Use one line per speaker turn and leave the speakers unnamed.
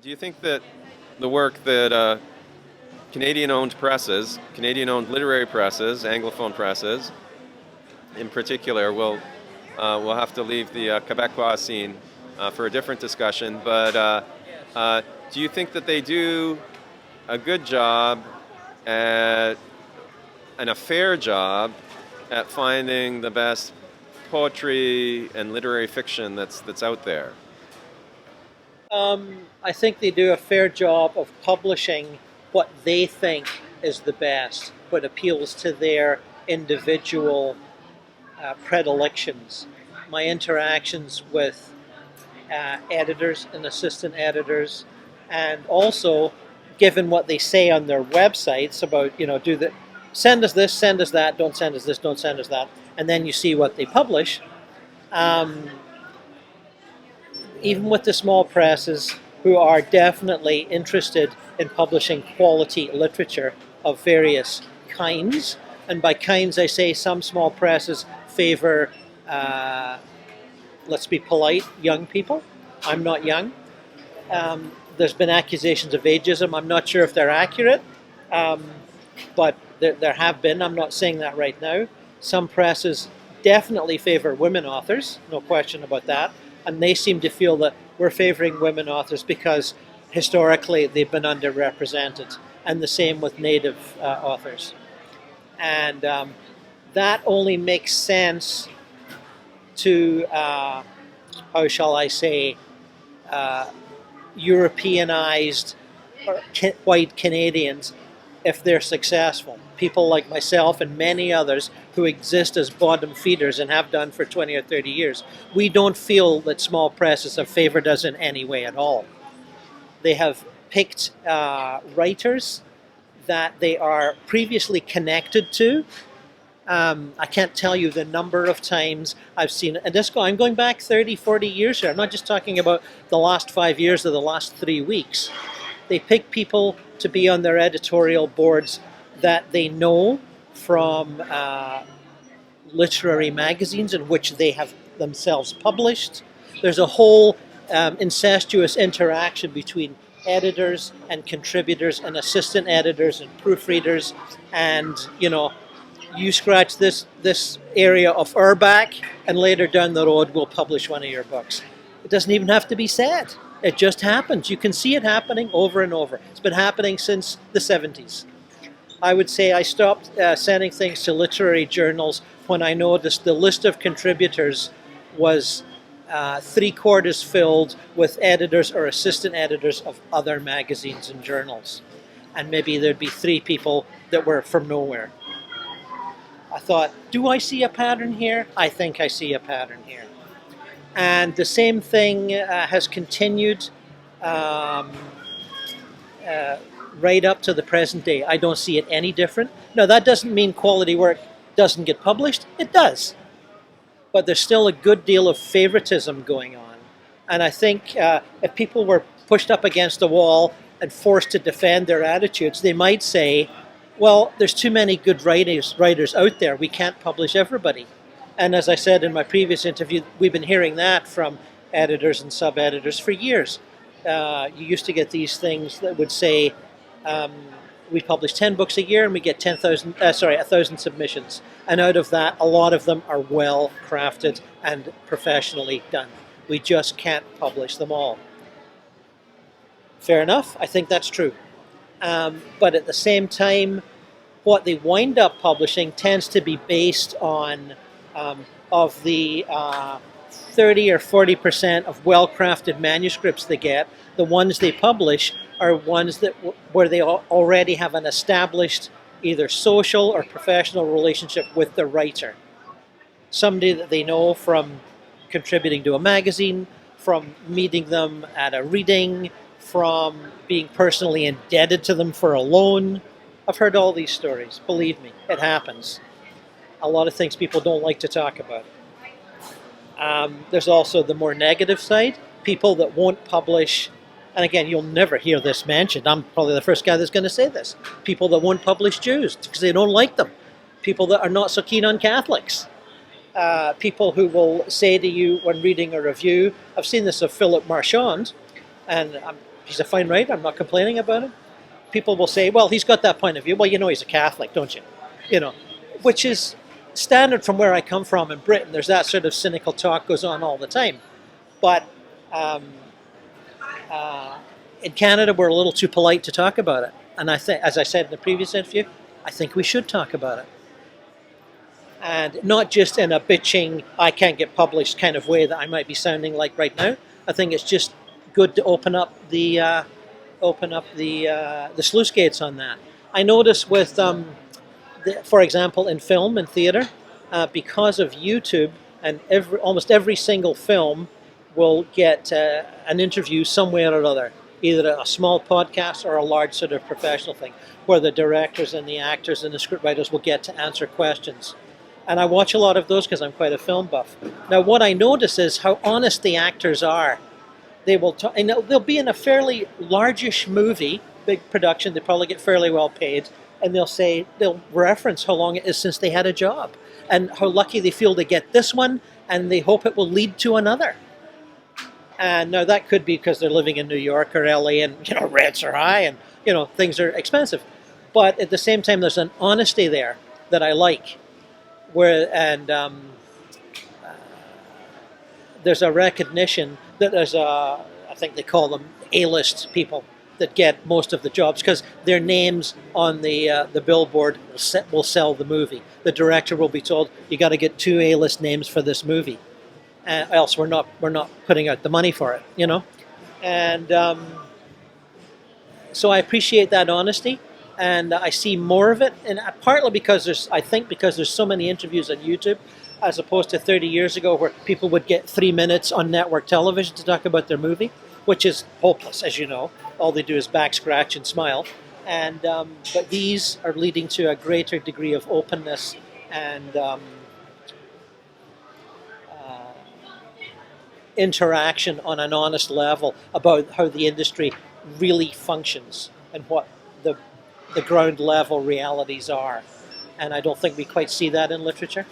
Do you think that the work that Canadian-owned presses, Canadian-owned literary presses, Anglophone presses, in particular, we'll have to leave the Quebecois scene for a different discussion. But do you think that they do a good job at, and a fair job at finding the best poetry and literary fiction that's out there?
I think they do a fair job of publishing what they think is the best, what appeals to their individual predilections. My interactions with editors and assistant editors, and also given what they say on their websites about, send us this, send us that, don't send us this, don't send us that, and then you see what they publish. Even with the small presses, who are definitely interested in publishing quality literature of various kinds, and by kinds I say some small presses favor, let's be polite, young people. I'm not young. There's been accusations of ageism. I'm not sure if they're accurate, but there have been. I'm not saying that right now. Some presses definitely favor women authors, no question about that. And they seem to feel that we're favoring women authors because historically they've been underrepresented, and the same with Native authors. And that only makes sense to, how shall I say, Europeanized or white Canadians if they're successful. People like myself and many others who exist as bottom feeders and have done for 20 or 30 years, we don't feel that small presses have favored us in any way at all. They have picked writers that they are previously connected to. I can't tell you the number of times I've seen, and I'm going back 30, 40 years here. I'm not just talking about the last 5 years or the last 3 weeks. They pick people to be on their editorial boards that they know from literary magazines in which they have themselves published. There's a whole incestuous interaction between editors and contributors and assistant editors and proofreaders, and you scratch this area of our back and later down the road we'll publish one of your books. It doesn't even have to be said. It just happens. You can see it happening over and over. It's been happening since the 70s. I would say I stopped sending things to literary journals when I noticed the list of contributors was 3/4 filled with editors or assistant editors of other magazines and journals. And maybe there'd be 3 people that were from nowhere. I thought, do I see a pattern here? I think I see a pattern here. And the same thing has continued right up to the present day. I don't see it any different. Now, that doesn't mean quality work doesn't get published. It does. But there's still a good deal of favoritism going on. And I think if people were pushed up against a wall and forced to defend their attitudes, they might say, well, there's too many good writers out there. We can't publish everybody. And as I said in my previous interview, we've been hearing that from editors and sub-editors for years. You used to get these things that would say, we publish 10 books a year and we get 1,000 submissions. And out of that, a lot of them are well crafted and professionally done. We just can't publish them all. Fair enough, I think that's true. But at the same time, what they wind up publishing tends to be based on of the 30 or 40% of well-crafted manuscripts they get, the ones they publish are ones that where they already have an established either social or professional relationship with the writer. Somebody that they know from contributing to a magazine, from meeting them at a reading, from being personally indebted to them for a loan. I've heard all these stories. Believe me, it happens. A lot of things people don't like to talk about. There's also the more negative side, people that won't publish, and again, you'll never hear this mentioned. I'm probably the first guy that's going to say this. People that won't publish Jews because they don't like them. People that are not so keen on Catholics. People who will say to you when reading a review, I've seen this of Philip Marchand, and he's a fine writer. I'm not complaining about him. People will say, well, he's got that point of view. Well, you know, he's a Catholic, don't you? You know, which is standard from where I come from in Britain. There's that sort of cynical talk goes on all the time. But in Canada, we're a little too polite to talk about it. And I think, as I said in the previous interview, I think we should talk about it. And not just in a bitching, I can't get published kind of way that I might be sounding like right now. I think it's just good to open up the sluice gates on that. I notice with, for example, in film and theater, because of YouTube, and almost every single film will get an interview somewhere or other, either a small podcast or a large sort of professional thing, where the directors and the actors and the scriptwriters will get to answer questions. And I watch a lot of those because I'm quite a film buff. Now, what I notice is how honest the actors are. They will talk, and they'll be in a fairly largish movie, big production. They probably get fairly well paid, and they'll reference how long it is since they had a job, and how lucky they feel to get this one, and they hope it will lead to another. And now that could be because they're living in New York or LA, and rents are high, and things are expensive. But at the same time, there's an honesty there that I like. There's a recognition that there's I think they call them A-list people that get most of the jobs because their names on the billboard will sell the movie. The director will be told, you got to get 2 A-list names for this movie, else we're not putting out the money for it, And so I appreciate that honesty. And I see more of it, and partly because there's so many interviews on YouTube, as opposed to 30 years ago where people would get 3 minutes on network television to talk about their movie, which is hopeless, as you know. All they do is back scratch and smile. And but these are leading to a greater degree of openness and interaction on an honest level about how the industry really functions and what the ground level realities are. And I don't think we quite see that in literature.